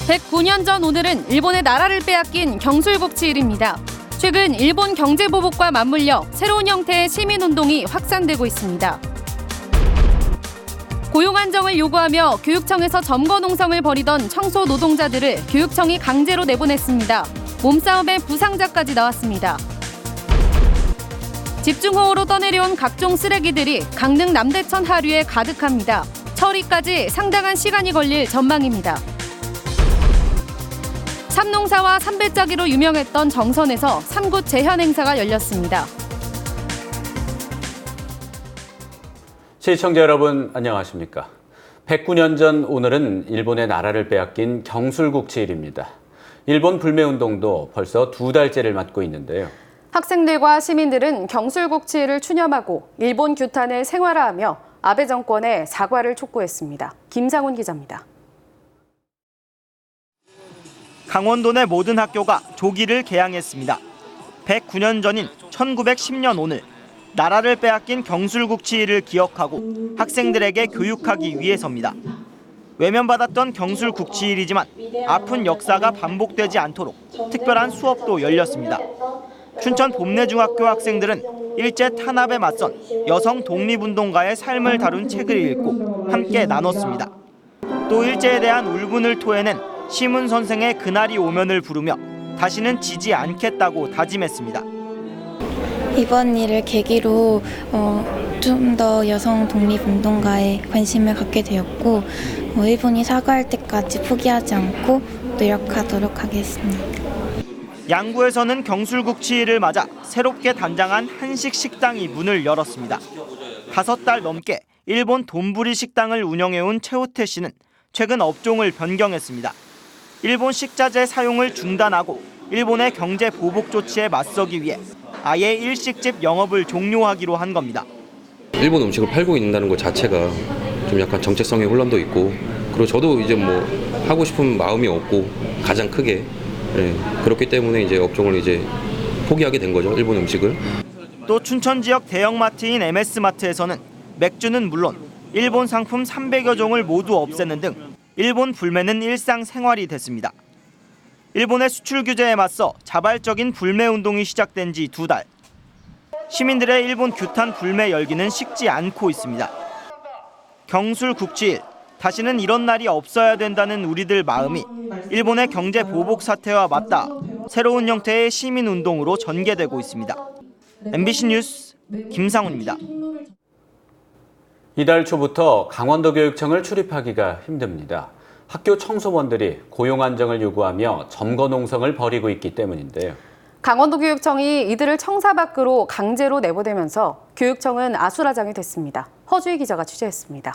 109년 전 오늘은 일본의 나라를 빼앗긴 경술국치일입니다. 최근 일본 경제보복과 맞물려 새로운 형태의 시민운동이 확산되고 있습니다. 고용 안정을 요구하며 교육청에서 점거농성을 벌이던 청소 노동자들을 교육청이 강제로 내보냈습니다. 몸싸움에 부상자까지 나왔습니다. 집중호우로 떠내려온 각종 쓰레기들이 강릉 남대천 하류에 가득합니다. 처리까지 상당한 시간이 걸릴 전망입니다. 삼농사와 삼배짜기로 유명했던 정선에서 삼굿 재현 행사가 열렸습니다. 시청자 여러분 안녕하십니까? 109년 전 오늘은 일본의 나라를 빼앗긴 경술국치일입니다. 일본 불매운동도 벌써 2달째를 맞고 있는데요. 학생들과 시민들은 경술국치일을 추념하고 일본 규탄을 생활화하며 아베 정권의 사과를 촉구했습니다. 김상훈 기자입니다. 강원도 내 모든 학교가 조기를 개항했습니다. 109년 전인 1910년 오늘 나라를 빼앗긴 경술국치일을 기억하고 학생들에게 교육하기 위해서입니다. 외면받았던 경술국치일이지만 아픈 역사가 반복되지 않도록 특별한 수업도 열렸습니다. 춘천 봄내중학교 학생들은 일제 탄압에 맞선 여성 독립운동가의 삶을 다룬 책을 읽고 함께 나눴습니다. 또 일제에 대한 울분을 토해낸 시문 선생의 그날이 오면을 부르며 다시는 지지 않겠다고 다짐했습니다. 이번 일을 계기로 좀 더 여성 독립운동가에 관심을 갖게 되었고 일본이 사과할 때까지 포기하지 않고 노력하도록 하겠습니다. 양구에서는 경술국치일을 맞아 새롭게 단장한 한식 식당이 문을 열었습니다. 5달 넘게 일본 돈부리 식당을 운영해온 최호태 씨는 최근 업종을 변경했습니다. 일본 식자재 사용을 중단하고 일본의 경제 보복 조치에 맞서기 위해 아예 일식집 영업을 종료하기로 한 겁니다. 일본 음식을 팔고 있다는 것 자체가 좀 약간 정체성의 혼란도 있고, 그리고 저도 이제 뭐 하고 싶은 마음이 없고 가장 크게 그렇기 때문에 이제 업종을 이제 포기하게 된 거죠, 일본 음식을. 또 춘천 지역 대형마트인 MS마트에서는 맥주는 물론 일본 상품 300여 종을 모두 없애는 등 일본 불매는 일상생활이 됐습니다. 일본의 수출 규제에 맞서 자발적인 불매 운동이 시작된 지 2달. 시민들의 일본 규탄 불매 열기는 식지 않고 있습니다. 경술국치일, 다시는 이런 날이 없어야 된다는 우리들 마음이 일본의 경제 보복 사태와 맞닿아 새로운 형태의 시민 운동으로 전개되고 있습니다. MBC 뉴스 김상훈입니다. 이달 초부터 강원도 교육청을 출입하기가 힘듭니다. 학교 청소원들이 고용 안정을 요구하며 점거 농성을 벌이고 있기 때문인데요. 강원도 교육청이 이들을 청사 밖으로 강제로 내보내면서 교육청은 아수라장이 됐습니다. 허주희 기자가 취재했습니다.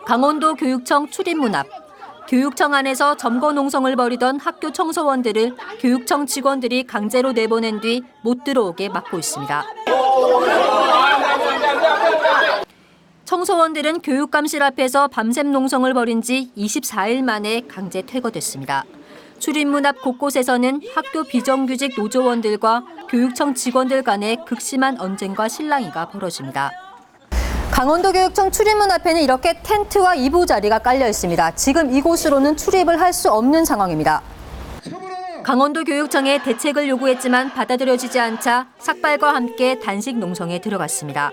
강원도 교육청 출입문 앞. 교육청 안에서 점거 농성을 벌이던 학교 청소원들을 교육청 직원들이 강제로 내보낸 뒤 못 들어오게 막고 있습니다. 청소원들은 교육감실 앞에서 밤샘 농성을 벌인 지 24일 만에 강제 퇴거됐습니다. 출입문 앞 곳곳에서는 학교 비정규직 노조원들과 교육청 직원들 간의 극심한 언쟁과 실랑이가 벌어집니다. 강원도 교육청 출입문 앞에는 이렇게 텐트와 이부자리가 깔려 있습니다. 지금 이곳으로는 출입을 할 수 없는 상황입니다. 강원도 교육청에 대책을 요구했지만 받아들여지지 않자 삭발과 함께 단식 농성에 들어갔습니다.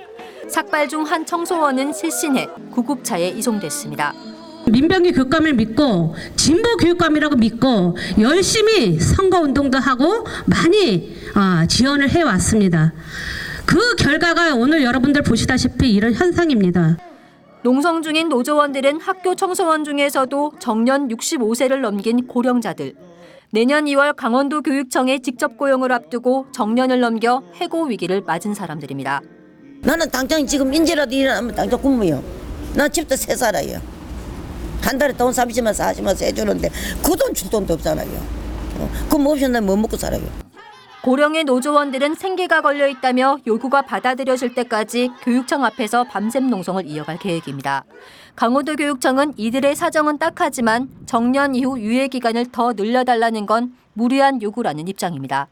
삭발 중 한 청소원은 실신해 구급차에 이송됐습니다. 민병기 교육감을 믿고 진보 교육감이라고 믿고 열심히 선거운동도 하고 많이 지원을 해왔습니다. 그 결과가 오늘 여러분들 보시다시피 이런 현상입니다. 농성 중인 노조원들은 학교 청소원 중에서도 정년 65세를 넘긴 고령자들. 내년 2월 강원도 교육청에 직접 고용을 앞두고 정년을 넘겨 해고 위기를 맞은 사람들입니다. 나는 당장 지금 인제라도 일하면 당장 굶어요. 나 집도 새 살아요. 한 달에 돈 30만 40만 해주는데 그 돈 줄 돈도 없잖아요. 그럼 없이 난 뭐 먹고 살아요. 고령의 노조원들은 생계가 걸려 있다며 요구가 받아들여질 때까지 교육청 앞에서 밤샘 농성을 이어갈 계획입니다. 강원도 교육청은 이들의 사정은 딱하지만 정년 이후 유예 기간을 더 늘려달라는 건 무리한 요구라는 입장입니다.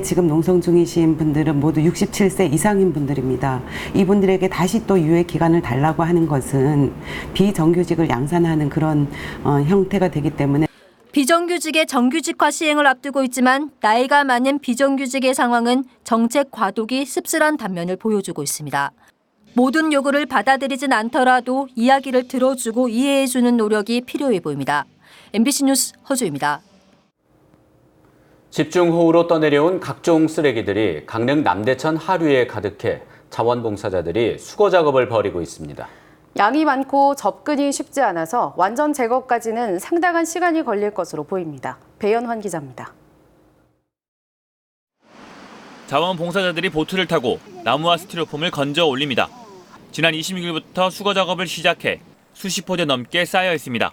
지금 농성 중이신 분들은 모두 67세 이상인 분들입니다. 이분들에게 다시 또 유예 기간을 달라고 하는 것은 비정규직을 양산하는 그런 형태가 되기 때문에 비정규직의 정규직화 시행을 앞두고 있지만 나이가 많은 비정규직의 상황은 정책 과도기 씁쓸한 단면을 보여주고 있습니다. 모든 요구를 받아들이진 않더라도 이야기를 들어주고 이해해주는 노력이 필요해 보입니다. MBC 뉴스 허주입니다. 집중호우로 떠내려온 각종 쓰레기들이 강릉 남대천 하류에 가득해 자원봉사자들이 수거 작업을 벌이고 있습니다. 양이 많고 접근이 쉽지 않아서 완전 제거까지는 상당한 시간이 걸릴 것으로 보입니다. 배연환 기자입니다. 자원봉사자들이 보트를 타고 나무와 스티로폼을 건져 올립니다. 지난 26일부터 수거 작업을 시작해 수십 포대 넘게 쌓여 있습니다.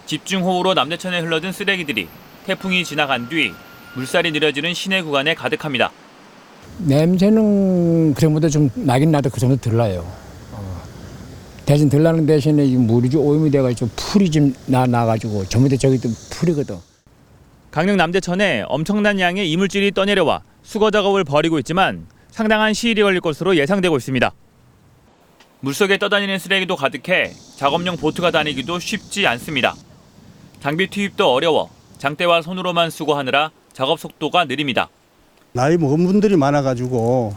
집중호우로 남대천에 흘러든 쓰레기들이 태풍이 지나간 뒤 물살이 느려지는 시내 구간에 가득합니다. 냄새는 그 정도 좀 나긴 나도 그 정도 덜 나요. 대신 덜 나는 대신에 이 물이 좀 오염이 돼가지고 풀이 좀 나가지고 전부터 저기 또 풀이거든. 강릉 남대천에 엄청난 양의 이물질이 떠내려와 수거 작업을 벌이고 있지만 상당한 시일이 걸릴 것으로 예상되고 있습니다. 물속에 떠다니는 쓰레기도 가득해 작업용 보트가 다니기도 쉽지 않습니다. 장비 투입도 어려워 장대와 손으로만 수거하느라 작업 속도가 느립니다. 나이 먹은 분들이 많아가지고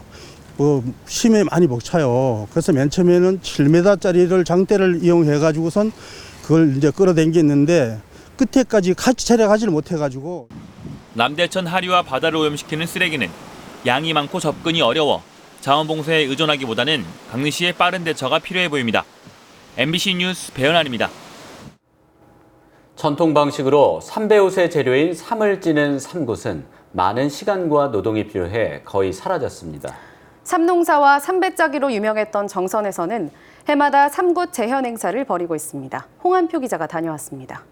심에 많이 벅차요. 그래서 맨 처음에는 7m짜리를 장대를 이용해가지고선 그걸 이제 끌어당겼는데 끝에까지 같이 차려가지를 못해가지고. 남대천 하류와 바다를 오염시키는 쓰레기는 양이 많고 접근이 어려워 자원봉사에 의존하기보다는 강릉시의 빠른 대처가 필요해 보입니다. MBC 뉴스 배연환입니다. 전통 방식으로 삼배옷의 재료인 삼을 찌는 삼굿은 많은 시간과 노동이 필요해 거의 사라졌습니다. 삼농사와 삼배짜기로 유명했던 정선에서는 해마다 삼굿 재현 행사를 벌이고 있습니다. 홍한표 기자가 다녀왔습니다.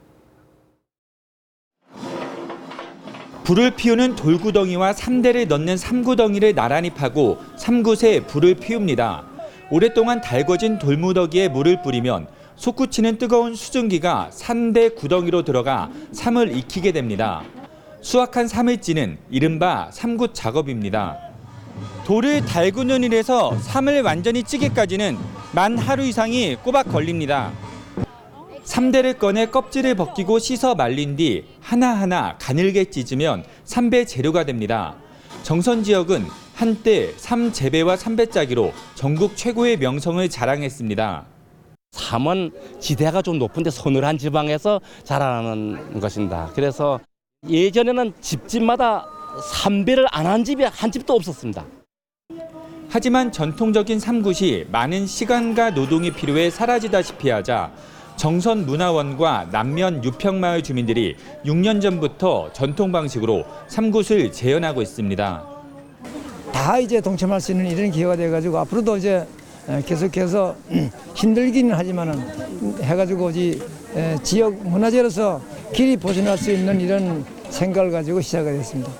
불을 피우는 돌구덩이와 삼대를 넣는 삼구덩이를 나란히 파고 삼굿에 불을 피웁니다. 오랫동안 달궈진 돌무더기에 물을 뿌리면 솟구치는 뜨거운 수증기가 삼대 구덩이로 들어가 삼을 익히게 됩니다. 수확한 삼을 찌는 이른바 삼굿 작업입니다. 돌을 달구는 일에서 삼을 완전히 찌기까지는 만 하루 이상이 꼬박 걸립니다. 삼대를 꺼내 껍질을 벗기고 씻어 말린 뒤 하나하나 가늘게 찢으면 삼배 재료가 됩니다. 정선 지역은 한때 삼 재배와 삼배짜기로 전국 최고의 명성을 자랑했습니다. 삼은 지대가 좀 높은데 서늘한 지방에서 자라나는 것입니다. 그래서 예전에는 집집마다 삼배를 안 한 집이 한 집도 없었습니다. 하지만 전통적인 삼굿이 많은 시간과 노동이 필요해 사라지다시피 하자 정선문화원과 남면 유평마을 주민들이 6년 전부터 전통 방식으로 삼굿을 재현하고 있습니다. 다 이제 동참할 수 있는 이런 기회가 돼가지고 앞으로도 이제 계속해서 힘들기는 하지만은 해가지고 지역 문화재로서 길이 보존할 수 있는 이런 생각을 가지고 시작을 했습니다.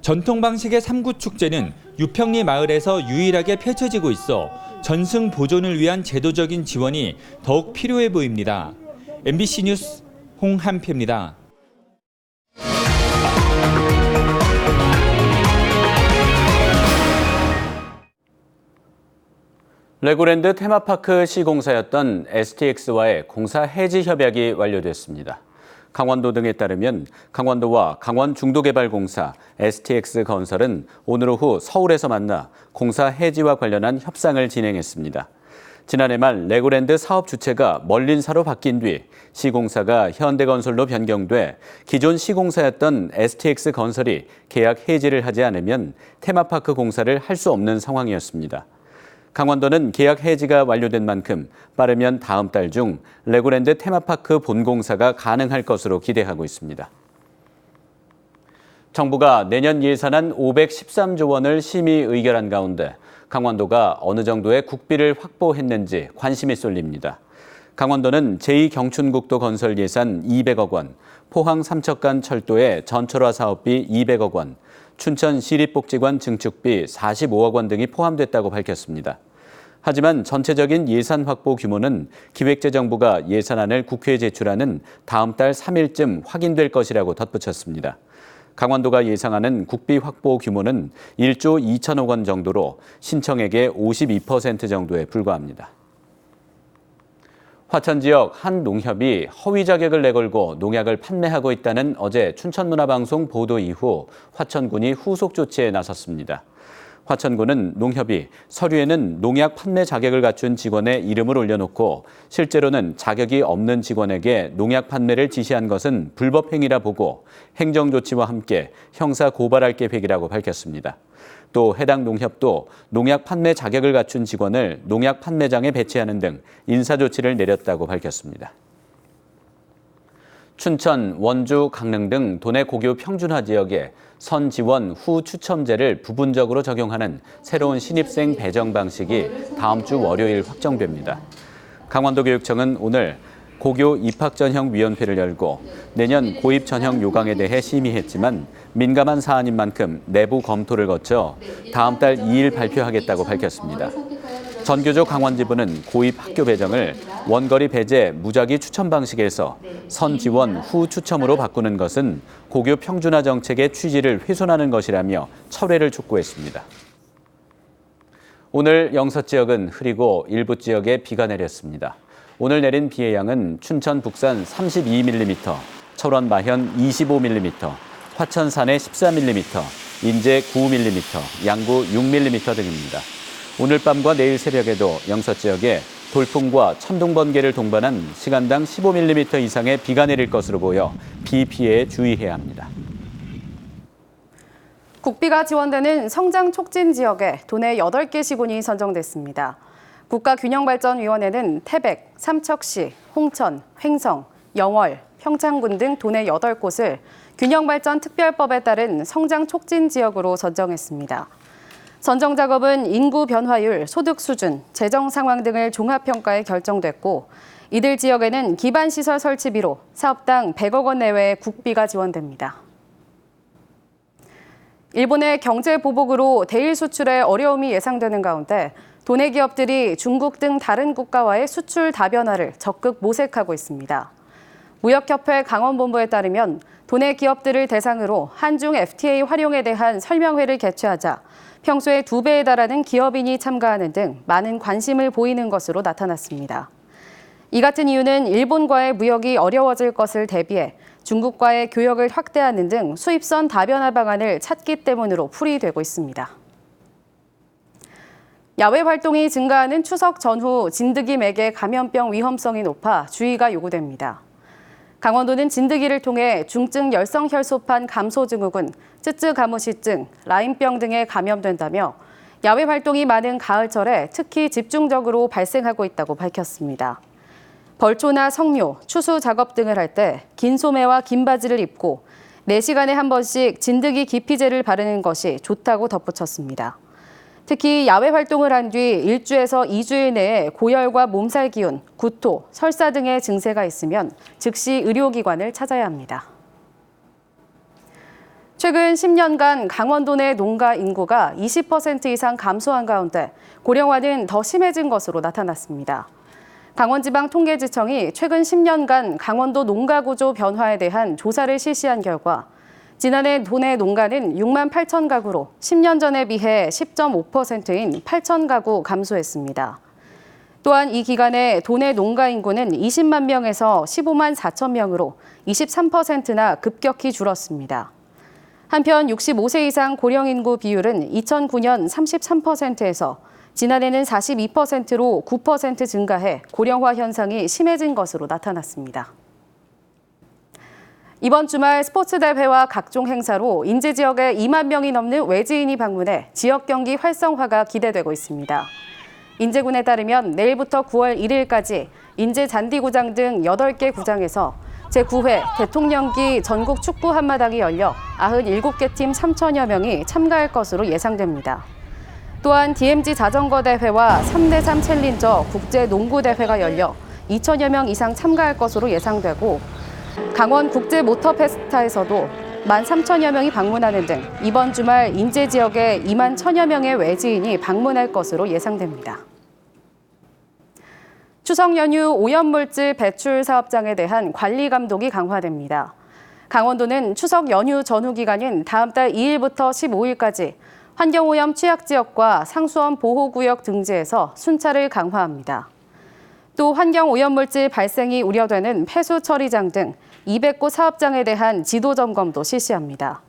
전통 방식의 삼굿 축제는 유평리 마을에서 유일하게 펼쳐지고 있어 전승 보존을 위한 제도적인 지원이 더욱 필요해 보입니다. MBC 뉴스 홍한표입니다. 레고랜드 테마파크 시공사였던 STX와의 공사 해지 협약이 완료됐습니다. 강원도 등에 따르면 강원도와 강원중도개발공사, STX건설은 오늘 오후 서울에서 만나 공사 해지와 관련한 협상을 진행했습니다. 지난해 말 레고랜드 사업 주체가 멀린사로 바뀐 뒤 시공사가 현대건설로 변경돼 기존 시공사였던 STX건설이 계약 해지를 하지 않으면 테마파크 공사를 할 수 없는 상황이었습니다. 강원도는 계약 해지가 완료된 만큼 빠르면 다음 달 중 레고랜드 테마파크 본공사가 가능할 것으로 기대하고 있습니다. 정부가 내년 예산안 513조 원을 심의 의결한 가운데 강원도가 어느 정도의 국비를 확보했는지 관심이 쏠립니다. 강원도는 제2경춘국도 건설 예산 200억 원, 포항 삼척간 철도의 전철화 사업비 200억 원, 춘천 시립복지관 증축비 45억 원 등이 포함됐다고 밝혔습니다. 하지만 전체적인 예산 확보 규모는 기획재정부가 예산안을 국회에 제출하는 다음 달 3일쯤 확인될 것이라고 덧붙였습니다. 강원도가 예상하는 국비 확보 규모는 1조 2천억 원 정도로 신청액의 52% 정도에 불과합니다. 화천 지역 한 농협이 허위 자격을 내걸고 농약을 판매하고 있다는 어제 춘천문화방송 보도 이후 화천군이 후속 조치에 나섰습니다. 화천군은 농협이 서류에는 농약 판매 자격을 갖춘 직원의 이름을 올려놓고 실제로는 자격이 없는 직원에게 농약 판매를 지시한 것은 불법 행위라 보고 행정조치와 함께 형사 고발할 계획이라고 밝혔습니다. 또 해당 농협도 농약 판매 자격을 갖춘 직원을 농약 판매장에 배치하는 등 인사조치를 내렸다고 밝혔습니다. 춘천, 원주, 강릉 등 도내 고교 평준화 지역에 선지원 후 추첨제를 부분적으로 적용하는 새로운 신입생 배정 방식이 다음 주 월요일 확정됩니다. 강원도교육청은 오늘 고교 입학 전형 위원회를 열고 내년 고입 전형 요강에 대해 심의했지만 민감한 사안인 만큼 내부 검토를 거쳐 다음 달 2일 발표하겠다고 밝혔습니다. 전교조 강원지부는 고입 학교 배정을 원거리 배제 무작위 추첨 방식에서 선지원 후 추첨으로 바꾸는 것은 고교 평준화 정책의 취지를 훼손하는 것이라며 철회를 촉구했습니다. 오늘 영서 지역은 흐리고 일부 지역에 비가 내렸습니다. 오늘 내린 비의 양은 춘천 북산 32mm, 철원 마현 25mm, 화천 산해 14mm, 인제 9mm, 양구 6mm 등입니다. 오늘 밤과 내일 새벽에도 영서 지역에 돌풍과 천둥 번개를 동반한 시간당 15mm 이상의 비가 내릴 것으로 보여 비 피해에 주의해야 합니다. 국비가 지원되는 성장 촉진 지역에 도내 8개 시군이 선정됐습니다. 국가균형발전위원회는 태백, 삼척시, 홍천, 횡성, 영월, 평창군 등 도내 8곳을 균형발전 특별법에 따른 성장 촉진 지역으로 선정했습니다. 선정 작업은 인구 변화율, 소득 수준, 재정 상황 등을 종합평가해 결정됐고 이들 지역에는 기반시설 설치비로 사업당 100억 원 내외의 국비가 지원됩니다. 일본의 경제 보복으로 대일 수출에 어려움이 예상되는 가운데 도내 기업들이 중국 등 다른 국가와의 수출 다변화를 적극 모색하고 있습니다. 무역협회 강원본부에 따르면 도내 기업들을 대상으로 한중 FTA 활용에 대한 설명회를 개최하자 평소의 2배에 달하는 기업인이 참가하는 등 많은 관심을 보이는 것으로 나타났습니다. 이 같은 이유는 일본과의 무역이 어려워질 것을 대비해 중국과의 교역을 확대하는 등 수입선 다변화 방안을 찾기 때문으로 풀이되고 있습니다. 야외 활동이 증가하는 추석 전후 진드기맥의 감염병 위험성이 높아 주의가 요구됩니다. 강원도는 진드기를 통해 중증 열성혈소판 감소증후군, 쯔쯔가무시증, 라임병 등에 감염된다며 야외 활동이 많은 가을철에 특히 집중적으로 발생하고 있다고 밝혔습니다. 벌초나 성묘, 추수 작업 등을 할 때 긴 소매와 긴 바지를 입고 4시간에 한 번씩 진드기 기피제를 바르는 것이 좋다고 덧붙였습니다. 특히 야외 활동을 한 뒤 1주에서 2주일 내에 고열과 몸살 기운, 구토, 설사 등의 증세가 있으면 즉시 의료기관을 찾아야 합니다. 최근 10년간 강원도 내 농가 인구가 20% 이상 감소한 가운데 고령화는 더 심해진 것으로 나타났습니다. 강원지방통계지청이 최근 10년간 강원도 농가 구조 변화에 대한 조사를 실시한 결과 지난해 도내 농가는 6만 8천 가구로 10년 전에 비해 10.5%인 8천 가구 감소했습니다. 또한 이 기간에 도내 농가 인구는 20만 명에서 15만 4천 명으로 23%나 급격히 줄었습니다. 한편 65세 이상 고령 인구 비율은 2009년 33%에서 지난해는 42%로 9% 증가해 고령화 현상이 심해진 것으로 나타났습니다. 이번 주말 스포츠 대회와 각종 행사로 인제 지역에 2만 명이 넘는 외지인이 방문해 지역 경기 활성화가 기대되고 있습니다. 인제군에 따르면 내일부터 9월 1일까지 인제 잔디구장 등 8개 구장에서 제9회 대통령기 전국 축구 한마당이 열려 97개 팀 3천여 명이 참가할 것으로 예상됩니다. 또한 DMZ 자전거 대회와 3대3 챌린저 국제 농구 대회가 열려 2천여 명 이상 참가할 것으로 예상되고 강원 국제 모터 페스타에서도 13,000여 명이 방문하는 등 이번 주말 인제 지역에 2만 1,000여 명의 외지인이 방문할 것으로 예상됩니다. 추석 연휴 오염물질 배출 사업장에 대한 관리 감독이 강화됩니다. 강원도는 추석 연휴 전후 기간인 다음 달 2일부터 15일까지 환경오염 취약지역과 상수원 보호구역 등지에서 순찰을 강화합니다. 또 환경오염물질 발생이 우려되는 폐수 처리장 등 200곳 사업장에 대한 지도 점검도 실시합니다.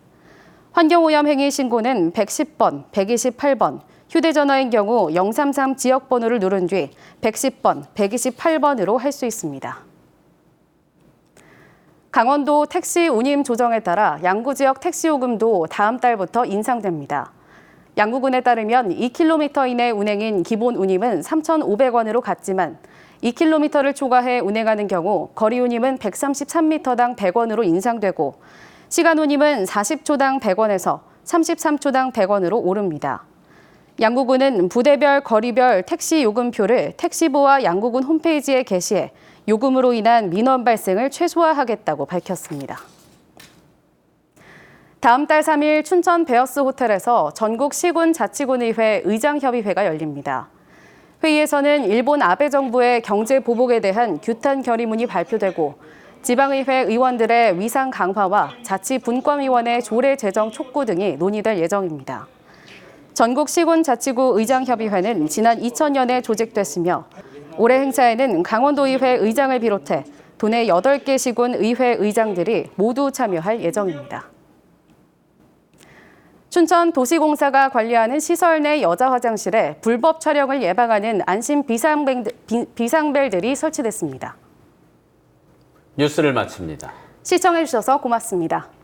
환경오염 행위 신고는 110번, 128번, 휴대전화인 경우 033 지역번호를 누른 뒤 110번, 128번으로 할 수 있습니다. 강원도 택시 운임 조정에 따라 양구 지역 택시 요금도 다음 달부터 인상됩니다. 양구군에 따르면 2km 이내 운행인 기본 운임은 3,500원으로 갔지만 2km를 초과해 운행하는 경우 거리 운임은 133m당 100원으로 인상되고 시간 운임은 40초당 100원에서 33초당 100원으로 오릅니다. 양구군은 부대별 거리별 택시 요금표를 택시부와 양구군 홈페이지에 게시해 요금으로 인한 민원 발생을 최소화하겠다고 밝혔습니다. 다음 달 3일 춘천 베어스 호텔에서 전국 시군 자치군의회 의장협의회가 열립니다. 회의에서는 일본 아베 정부의 경제 보복에 대한 규탄 결의문이 발표되고 지방의회 의원들의 위상 강화와 자치분권위원회 조례 제정 촉구 등이 논의될 예정입니다. 전국 시군 자치구 의장협의회는 지난 2000년에 조직됐으며 올해 행사에는 강원도의회 의장을 비롯해 도내 8개 시군 의회 의장들이 모두 참여할 예정입니다. 춘천 도시공사가 관리하는 시설 내 여자 화장실에 불법 촬영을 예방하는 안심 비상벨들이 설치됐습니다. 뉴스를 마칩니다. 시청해주셔서 고맙습니다.